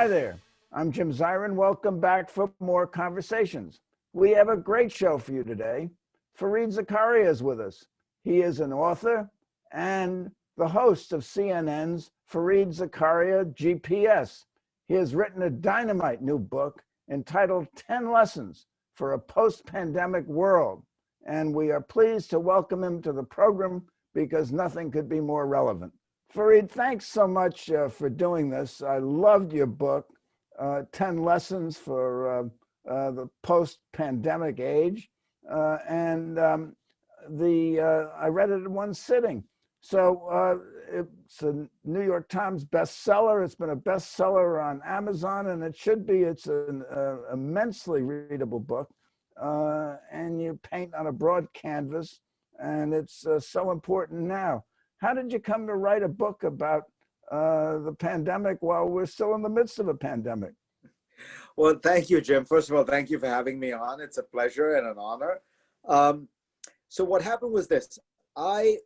Hi there, I'm Jim Zirin. Welcome back for more conversations. We have a great show for you today. Fareed Zakaria is with us. He is an author and the host of CNN's Fareed Zakaria GPS. He has written a dynamite new book entitled 10 Lessons for a Post-Pandemic World. And we are pleased to welcome him to the program because nothing could be more relevant. Fareed, thanks so much for doing this. I loved your book, 10 Lessons for the Post-Pandemic Age. I read it in one sitting. So it's a New York Times bestseller. It's been a bestseller on Amazon, and it's an immensely readable book. And you paint on a broad canvas, and it's so important now. How did you come to write a book about the pandemic while we're still in the midst of a pandemic? Well, thank you, Jim. First of all, thank you for having me on. It's a pleasure and an honor. So what happened was this. I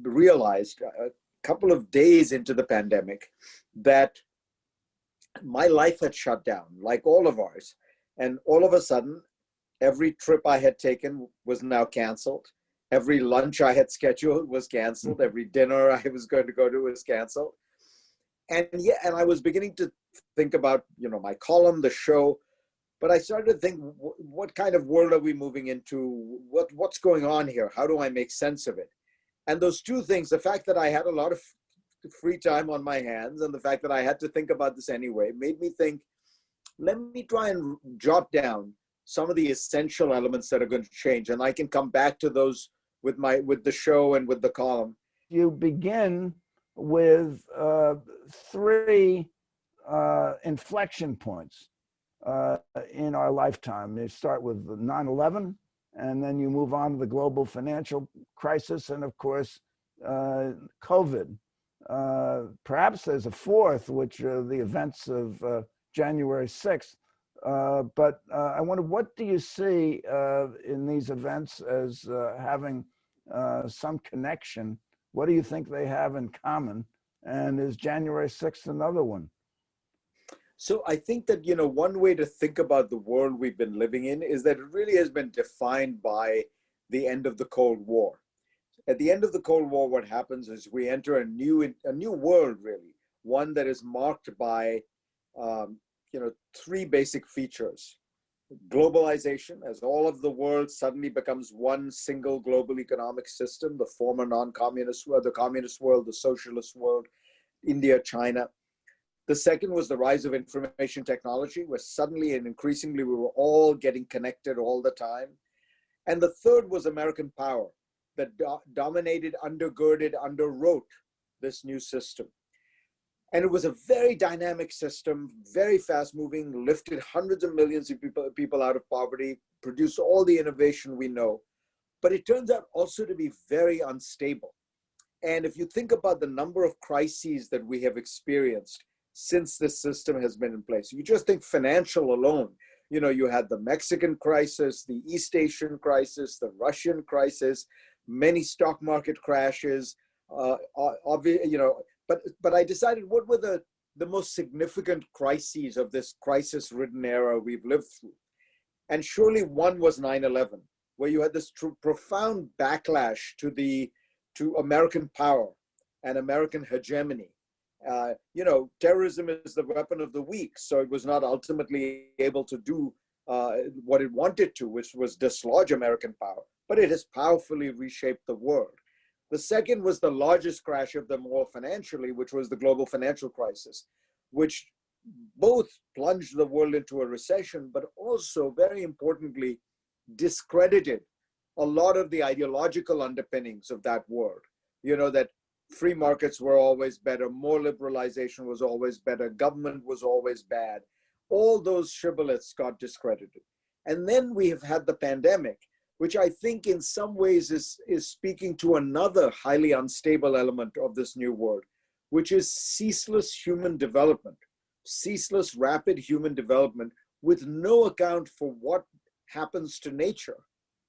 realized a couple of days into the pandemic that my life had shut down, like all of ours. And all of a sudden, every trip I had taken was now canceled. Every lunch I had scheduled was canceled. Every dinner I was going to go to was canceled. And I was beginning to think about, my column, the show, but I started to think, what kind of world are we moving into? What's going on here? How do I make sense of it? And those two things, the fact that I had a lot of free time on my hands and the fact that I had to think about this anyway, made me think, let me try and jot down some of the essential elements that are going to change. And I can come back to those with the show and with the column. You begin with three inflection points in our lifetime. You start with 9/11, and then you move on to the global financial crisis, and of course, COVID. Perhaps there's a fourth, which are the events of January 6th. But I wonder, what do you see in these events as having some connection? What do you think they have in common? And is January 6th another one? So I think that, one way to think about the world we've been living in is that it really has been defined by the end of the Cold War. At the end of the Cold War, what happens is we enter a new world, really, one that is marked by three basic features. Globalization, as all of the world suddenly becomes one single global economic system, the former non-communist world, the communist world, the socialist world, India, China. The second was the rise of information technology, where suddenly and increasingly we were all getting connected all the time. And the third was American power that dominated, undergirded, underwrote this new system. And it was a very dynamic system, very fast moving, lifted hundreds of millions of people out of poverty, produced all the innovation we know. But it turns out also to be very unstable. And if you think about the number of crises that we have experienced since this system has been in place, you just think financial alone. You had the Mexican crisis, the East Asian crisis, the Russian crisis, many stock market crashes, But I decided, what were the most significant crises of this crisis-ridden era we've lived through? And surely one was 9/11, where you had this profound backlash to American power and American hegemony. Terrorism is the weapon of the weak, so it was not ultimately able to do what it wanted to, which was dislodge American power, but it has powerfully reshaped the world. The second was the largest crash of them all financially, which was the global financial crisis, which both plunged the world into a recession, but also, very importantly, discredited a lot of the ideological underpinnings of that world. That free markets were always better, more liberalization was always better, government was always bad. All those shibboleths got discredited. And then we have had the pandemic, which I think in some ways is speaking to another highly unstable element of this new world, which is ceaseless human development, ceaseless rapid human development with no account for what happens to nature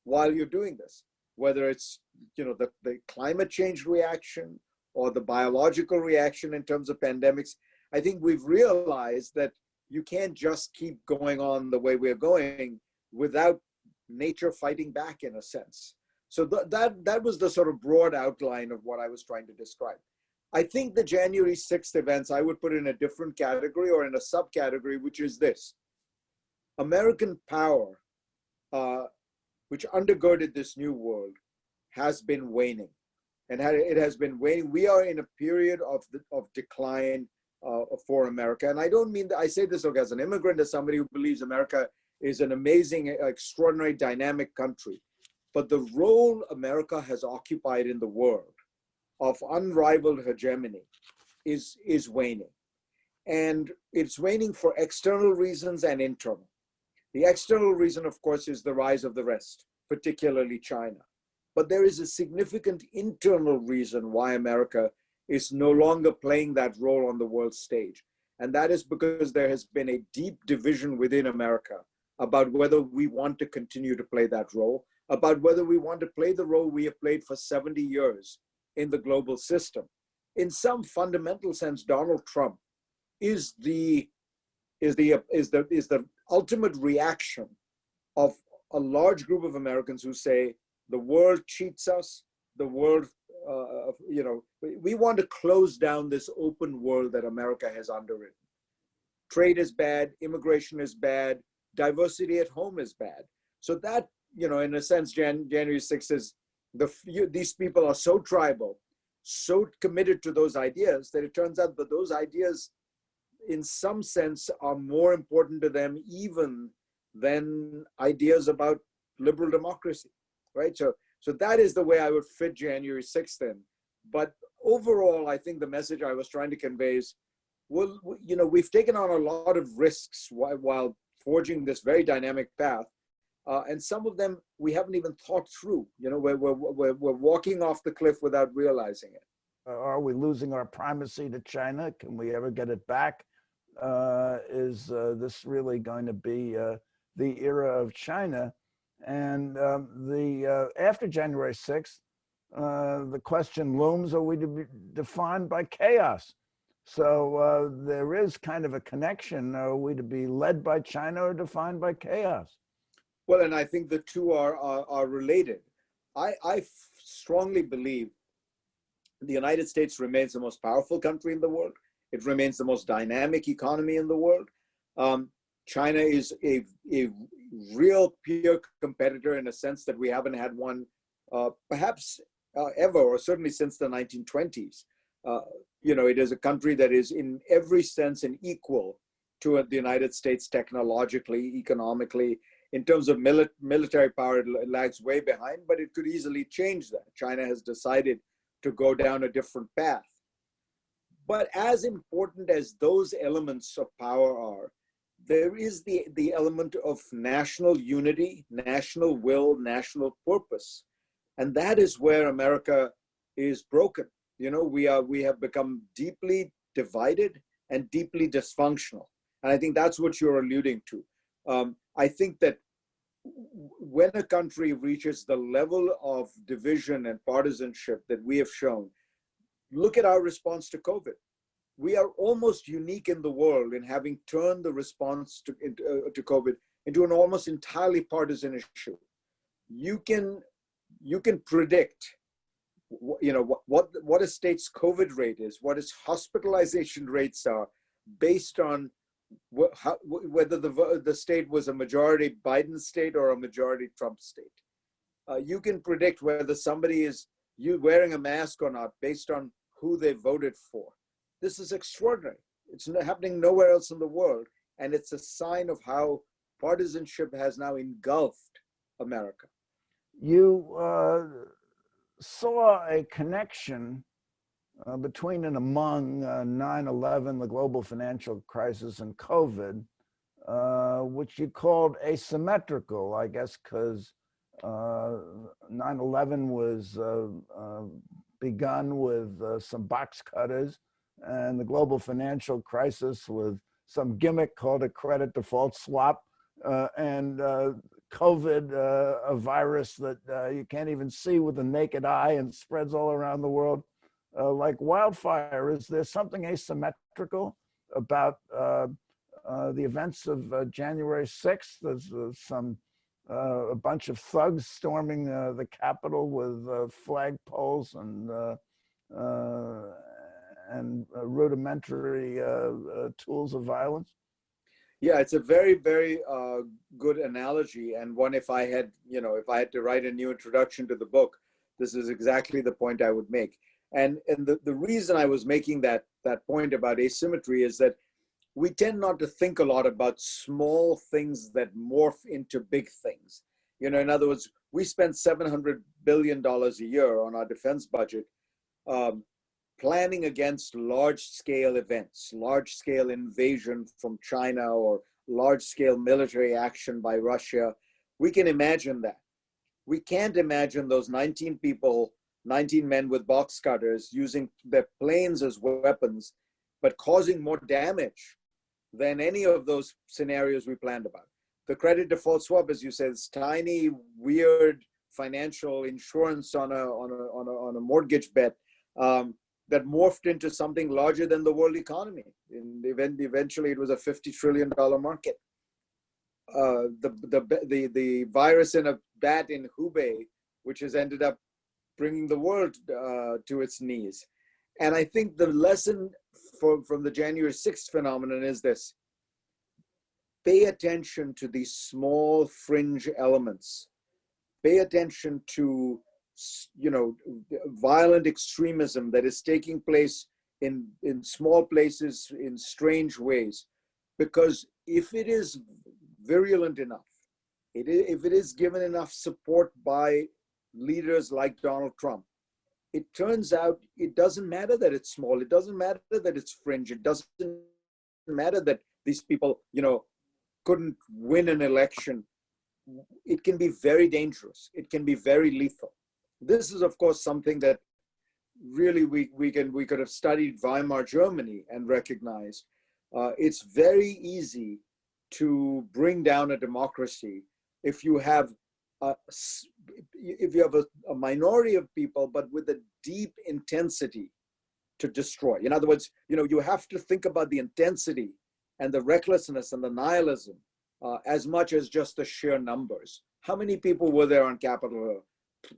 while you're doing this, whether it's the climate change reaction or the biological reaction in terms of pandemics. I think we've realized that you can't just keep going on the way we're going without nature fighting back, in a sense. So that was the sort of broad outline of what I was trying to describe. I think the January 6th events, I would put in a different category or in a subcategory, which is this. American power, which undergirded this new world, has been waning. And it has been waning. We are in a period of decline for America. And I don't mean that, I say this as an immigrant, as somebody who believes America is an amazing, extraordinary, dynamic country. But the role America has occupied in the world of unrivaled hegemony is waning. And it's waning for external reasons and internal. The external reason, of course, is the rise of the West, particularly China. But there is a significant internal reason why America is no longer playing that role on the world stage. And that is because there has been a deep division within America about whether we want to continue to play that role, about whether we want to play the role we have played for 70 years in the global system. In some fundamental sense, Donald Trump is the ultimate reaction of a large group of Americans who say the world cheats us, the world, we want to close down this open world that America has underwritten. Trade is bad, immigration is bad, diversity at home is bad. So that, in a sense, January 6th is, these people are so tribal, so committed to those ideas that it turns out that those ideas, in some sense, are more important to them even than ideas about liberal democracy, right? So that is the way I would fit January 6th in. But overall, I think the message I was trying to convey is, well, we've taken on a lot of risks while forging this very dynamic path. And some of them we haven't even thought through. We're walking off the cliff without realizing it. Are we losing our primacy to China? Can we ever get it back? Is this really going to be the era of China? And after January 6th, the question looms, are we to be defined by chaos? So there is kind of a connection. Are we to be led by China or defined by chaos? Well, and I think the two are related. I strongly believe the United States remains the most powerful country in the world. It remains the most dynamic economy in the world. China is a real peer competitor in a sense that we haven't had one perhaps ever, or certainly since the 1920s. It is a country that is in every sense an equal to the United States technologically, economically. In terms of military power, it lags way behind, but it could easily change that. China has decided to go down a different path. But as important as those elements of power are, there is the element of national unity, national will, national purpose. And that is where America is broken. We have become deeply divided and deeply dysfunctional. And I think that's what you're alluding to. I think that when a country reaches the level of division and partisanship that we have shown, look at our response to COVID. We are almost unique in the world in having turned the response to COVID into an almost entirely partisan issue. You can predict, what a state's COVID rate is, what its hospitalization rates are, based on whether the state was a majority Biden state or a majority Trump state. You can predict whether somebody is wearing a mask or not based on who they voted for. This is extraordinary. It's happening nowhere else in the world. And it's a sign of how partisanship has now engulfed America. You saw a connection between and among 9/11, the global financial crisis, and COVID, which you called asymmetrical, I guess, because 9/11 was begun with some box cutters, and the global financial crisis with some gimmick called a credit default swap, and COVID, a virus that you can't even see with the naked eye and spreads all around the world like wildfire. Is there something asymmetrical about the events of January 6th. There's a bunch of thugs storming the Capitol with flagpoles and rudimentary tools of violence. Yeah, it's a very, very good analogy, and one, if I had to write a new introduction to the book, this is exactly the point I would make. And the reason I was making that point about asymmetry is that we tend not to think a lot about small things that morph into big things. You know, in other words, we spend $700 billion a year on our defense budget, planning against large-scale events, large-scale invasion from China or large-scale military action by Russia. We can imagine that. We can't imagine those 19 men with box cutters using their planes as weapons, but causing more damage than any of those scenarios we planned about. The credit default swap, as you said, is tiny, weird financial insurance on a mortgage bet that morphed into something larger than the world economy. Eventually, it was a $50 trillion market. The virus in a bat in Hubei, which has ended up bringing the world to its knees. And I think the lesson from the January 6th phenomenon is this: pay attention to these small fringe elements. Pay attention to, you know, violent extremism that is taking place in small places in strange ways. Because if it is virulent enough, if it is given enough support by leaders like Donald Trump, it turns out it doesn't matter that it's small. It doesn't matter that it's fringe. It doesn't matter that these people, you know, couldn't win an election. It can be very dangerous. It can be very lethal. This is, of course, something that really we could have studied Weimar Germany and recognized. It's very easy to bring down a democracy if you have a minority of people, but with a deep intensity to destroy. In other words, you know, you have to think about the intensity and the recklessness and the nihilism as much as just the sheer numbers. How many people were there on Capitol Hill?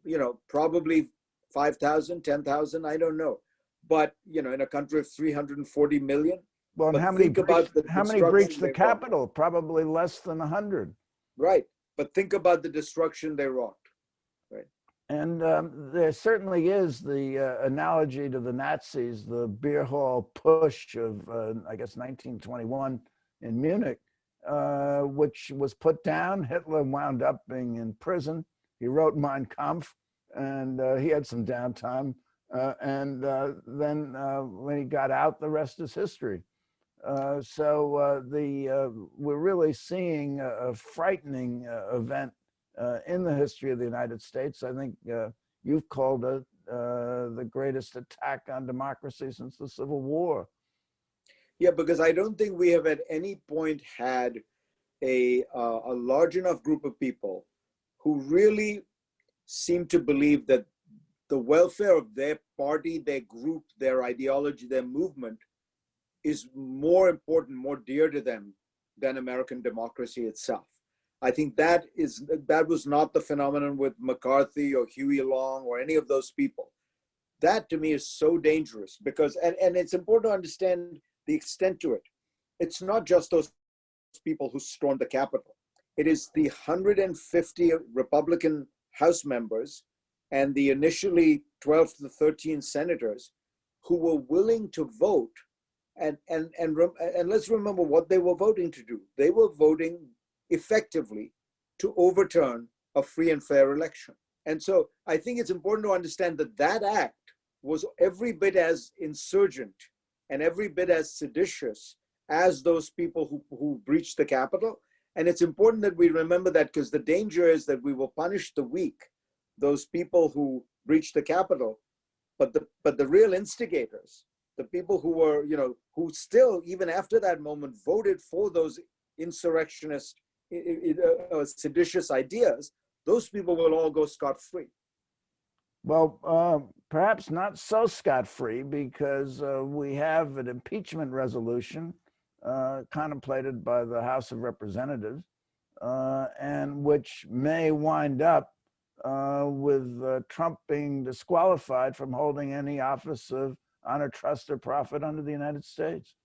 You know, probably 5,000, 10,000, I don't know. But, you know, in a country of 340 million. Well, and how many breached the Capitol? Probably less than 100. Right. But think about the destruction they wrought. Right. And there certainly is the analogy to the Nazis, the beer hall push of, I guess, 1921 in Munich, which was put down. Hitler wound up being in prison. He wrote Mein Kampf, and he had some downtime. And then when he got out, the rest is history. So we're really seeing a frightening event in the history of the United States. I think you've called it the greatest attack on democracy since the Civil War. Yeah, because I don't think we have at any point had a large enough group of people who really seem to believe that the welfare of their party, their group, their ideology, their movement is more important, more dear to them than American democracy itself. I think that was not the phenomenon with McCarthy or Huey Long or any of those people. That to me is so dangerous because, and it's important to understand the extent to it. It's not just those people who stormed the Capitol. It is the 150 Republican House members and the initially 12 to 13 senators who were willing to vote. And let's remember what they were voting to do. They were voting effectively to overturn a free and fair election. And so I think it's important to understand that that act was every bit as insurgent and every bit as seditious as those people who breached the Capitol. And it's important that we remember that because the danger is that we will punish the weak, those people who breached the Capitol, but the real instigators, the people who were, you know, who still, even after that moment, voted for those insurrectionist, seditious ideas, those people will all go scot-free. Well, perhaps not so scot-free because we have an impeachment resolution contemplated by the House of Representatives, and which may wind up with Trump being disqualified from holding any office of honor, trust, or profit under the United States?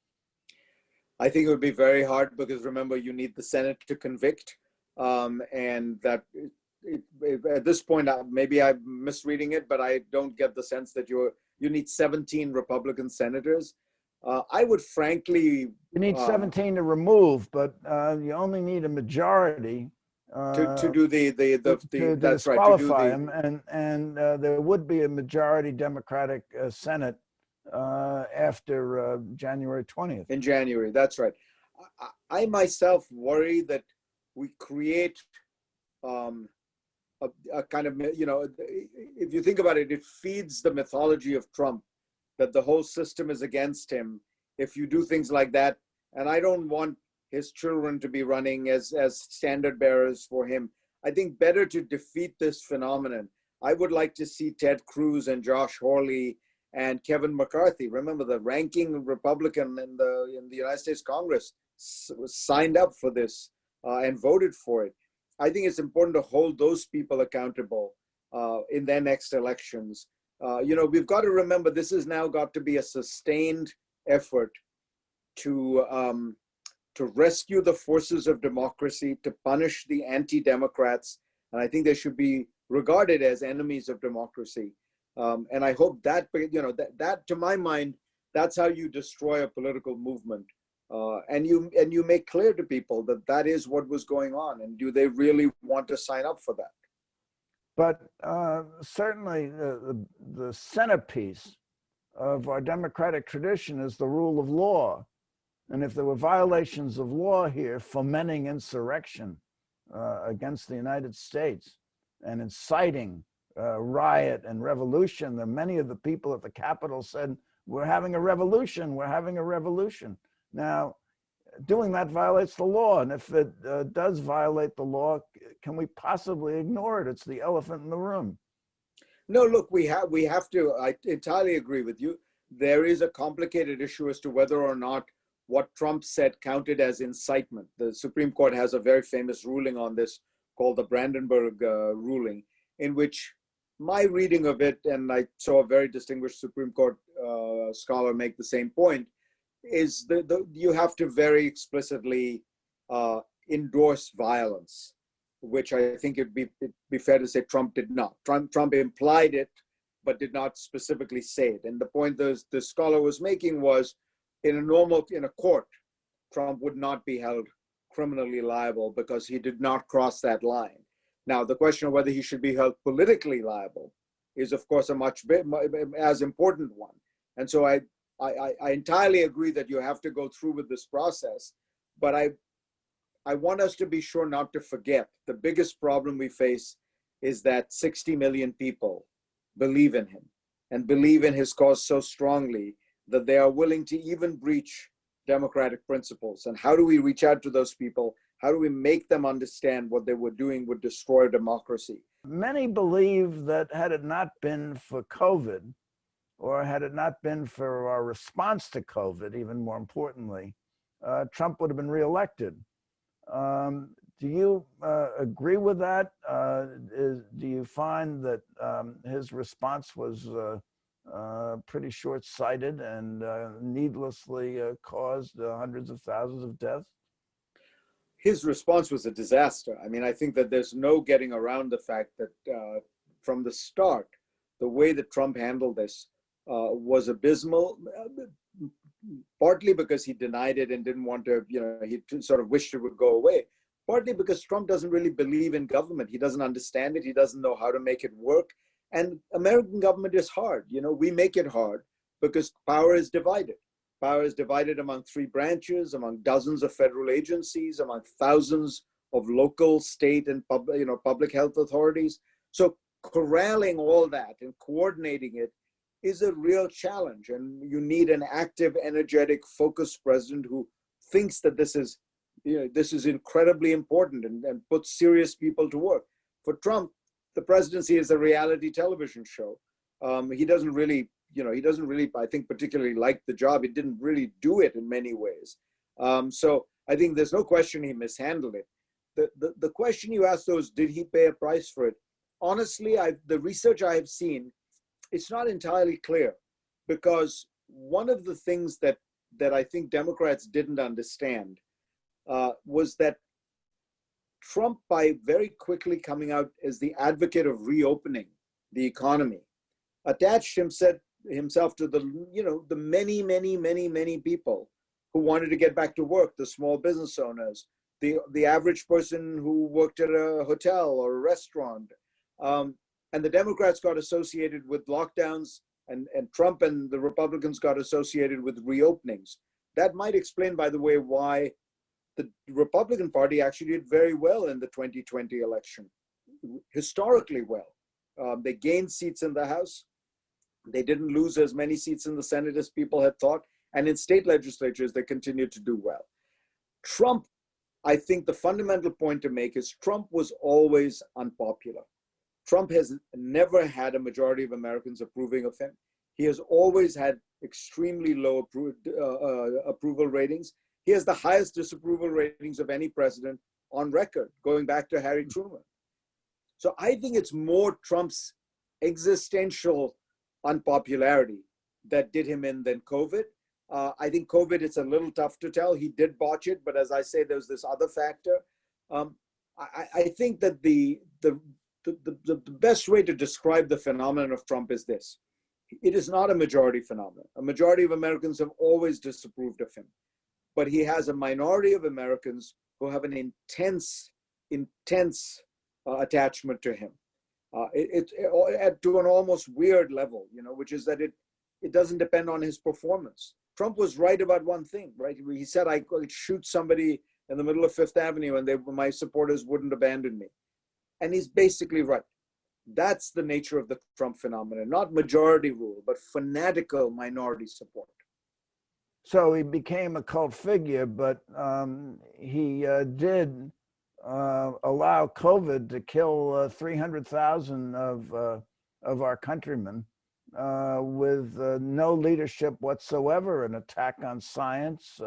I think it would be very hard because remember, you need the Senate to convict, and that at this point, maybe I'm misreading it, but I don't get the sense that you need 17 Republican senators. I would frankly... You need 17 to remove, but you only need a majority to do to that's right, disqualify him, and there would be a majority Democratic Senate after January 20th. In January, that's right. I myself worry that we create a kind of, if you think about it, it feeds the mythology of Trump that the whole system is against him if you do things like that. And I don't want his children to be running as standard bearers for him. I think better to defeat this phenomenon. I would like to see Ted Cruz and Josh Hawley and Kevin McCarthy. Remember, the ranking Republican in the United States Congress signed up for this and voted for it. I think it's important to hold those people accountable in their next elections. We've got to remember this has now got to be a sustained effort to rescue the forces of democracy, to punish the anti-democrats, and I think they should be regarded as enemies of democracy. And I hope that, that to my mind, that's how you destroy a political movement. And you make clear to people that that is what was going on, and do they really want to sign up for that? But certainly the centerpiece of our democratic tradition is the rule of law. And if there were violations of law here, fomenting insurrection against the United States and inciting riot and revolution, then many of the people at the Capitol said, we're having a revolution, we're having a revolution. Now, doing that violates the law. And if it does violate the law, can we possibly ignore it? It's the elephant in the room. No, look, we have to, I entirely agree with you. There is a complicated issue as to whether or not what Trump said counted as incitement. The Supreme Court has a very famous ruling on this called the Brandenburg ruling, in which my reading of it, and I saw a very distinguished Supreme Court scholar make the same point, is you have to very explicitly endorse violence, which I think it'd be fair to say Trump did not. Trump implied it, but did not specifically say it. And the point the scholar was making was, in a court, Trump would not be held criminally liable because he did not cross that line. Now, the question of whether he should be held politically liable is, of course, a much as important one. And so I entirely agree that you have to go through with this process, but I want us to be sure not to forget the biggest problem we face is that 60 million people believe in him and believe in his cause so strongly that they are willing to even breach democratic principles. And how do we reach out to those people? How do we make them understand what they were doing would destroy democracy? Many believe that had it not been for COVID, or had it not been for our response to COVID, even more importantly, Trump would have been reelected. Do you agree with that? Do you find that his response was pretty short-sighted and needlessly caused hundreds of thousands of deaths? His response was a disaster. I mean, I think that there's no getting around the fact that from the start, the way that Trump handled this was abysmal, partly because he denied it and didn't want to, he sort of wished it would go away, partly because Trump doesn't really believe in government. He doesn't understand it. He doesn't know how to make it work. And American government is hard. We make it hard because power is divided. Power is divided among 3 branches, among dozens of federal agencies, among thousands of local, state, and public health authorities. So corralling all that and coordinating it is a real challenge. And you need an active, energetic, focused president who thinks that this is incredibly important and puts serious people to work. For Trump, the presidency is a reality television show. He doesn't really, I think, particularly like the job. He didn't really do it in many ways. So I think there's no question he mishandled it. The question you asked though is, did he pay a price for it? Honestly, the research I have seen, it's not entirely clear, because one of the things that I think Democrats didn't understand was that Trump, by very quickly coming out as the advocate of reopening the economy, attached himself to the many people who wanted to get back to work, the small business owners, the average person who worked at a hotel or a restaurant. And the Democrats got associated with lockdowns, and Trump and the Republicans got associated with reopenings. That might explain, by the way, why the Republican Party actually did very well in the 2020 election, historically well. They gained seats in the House. They didn't lose as many seats in the Senate as people had thought. And in state legislatures, they continued to do well. Trump, I think the fundamental point to make is Trump was always unpopular. Trump has never had a majority of Americans approving of him. He has always had extremely low approval ratings. He has the highest disapproval ratings of any president on record, going back to Harry Truman. So I think it's more Trump's existential unpopularity that did him in than COVID. I think COVID, it's a little tough to tell. He did botch it, but as I say, there's this other factor. I think that the best way to describe the phenomenon of Trump is this. It is not a majority phenomenon. A majority of Americans have always disapproved of him. But he has a minority of Americans who have an intense attachment to him. To an almost weird level, which is that it doesn't depend on his performance. Trump was right about one thing, right? He said, I could shoot somebody in the middle of Fifth Avenue and my supporters wouldn't abandon me. And he's basically right. That's the nature of the Trump phenomenon, not majority rule, but fanatical minority support. So he became a cult figure, but he did allow COVID to kill 300,000 of our countrymen with no leadership whatsoever, an attack on science,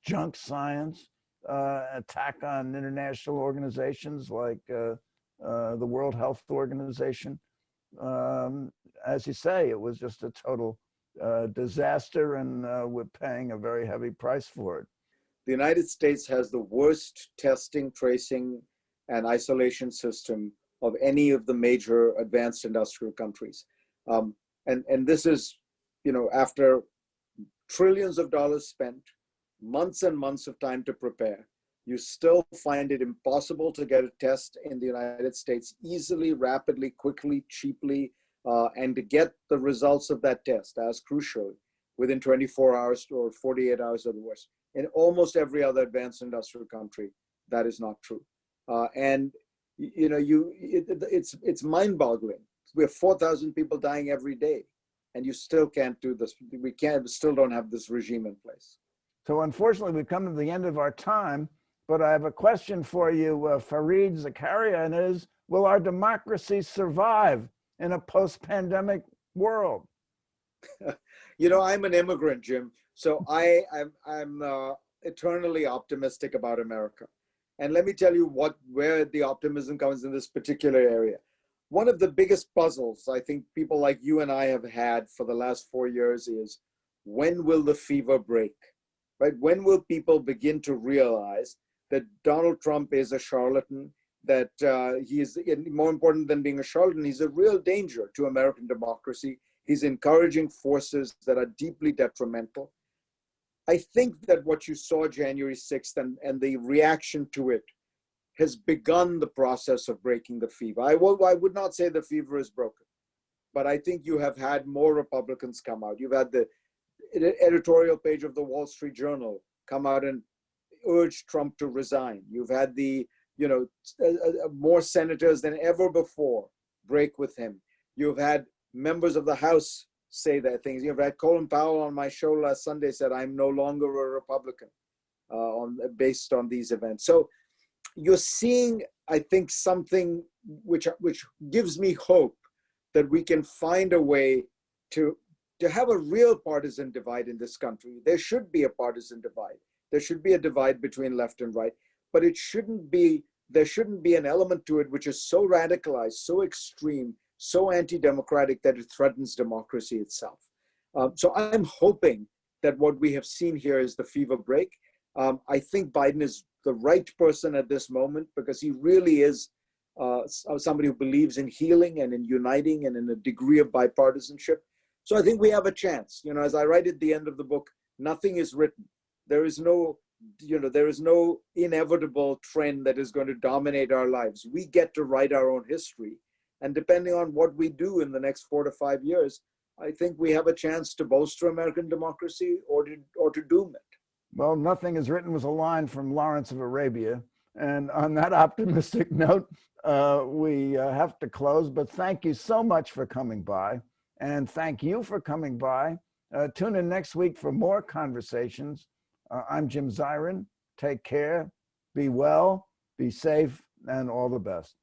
junk science, attack on international organizations like the World Health Organization. As you say, it was just a total disaster, and we're paying a very heavy price for it. The United States has the worst testing, tracing, and isolation system of any of the major advanced industrial countries. And this is, after trillions of dollars spent, months and months of time to prepare, you still find it impossible to get a test in the United States easily, rapidly, quickly, cheaply, and to get the results of that test as crucial within 24 hours or 48 hours at the worst. In almost every other advanced industrial country, that is not true. It's mind-boggling. We have 4,000 people dying every day, and you still can't do this. We still don't have this regime in place. So unfortunately, we've come to the end of our time, but I have a question for you, Fareed Zakaria, and it is, will our democracy survive in a post-pandemic world? I'm an immigrant, Jim. So I'm eternally optimistic about America. And let me tell you where the optimism comes in this particular area. One of the biggest puzzles I think people like you and I have had for the last 4 years is, when will the fever break, right? When will people begin to realize that Donald Trump is a charlatan, that he is, more important than being a charlatan, he's a real danger to American democracy. He's encouraging forces that are deeply detrimental. I think that what you saw January 6th and the reaction to it has begun the process of breaking the fever. I would not say the fever is broken, but I think you have had more Republicans come out. You've had the editorial page of the Wall Street Journal come out and urge Trump to resign. You've had more senators than ever before break with him. You've had members of the House say that things. You've had Colin Powell on my show last Sunday said, I'm no longer a Republican based on these events. So you're seeing, I think, something which gives me hope that we can find a way to have a real partisan divide in this country. There should be a partisan divide. There should be a divide between left and right, but there shouldn't be an element to it which is so radicalized, so extreme, so anti-democratic that it threatens democracy itself. So I'm hoping that what we have seen here is the fever break. I think Biden is the right person at this moment because he really is somebody who believes in healing and in uniting and in a degree of bipartisanship. So I think we have a chance. You know, as I write at the end of the book, nothing is written. There is no inevitable trend that is going to dominate our lives. We get to write our own history. And depending on what we do in the next 4 to 5 years, I think we have a chance to bolster American democracy or to doom it. Well, nothing is written was a line from Lawrence of Arabia. And on that optimistic note, we have to close. But thank you so much for coming by. And thank you for coming by. Tune in next week for more conversations. I'm Jim Zirin. Take care, be well, be safe, and all the best.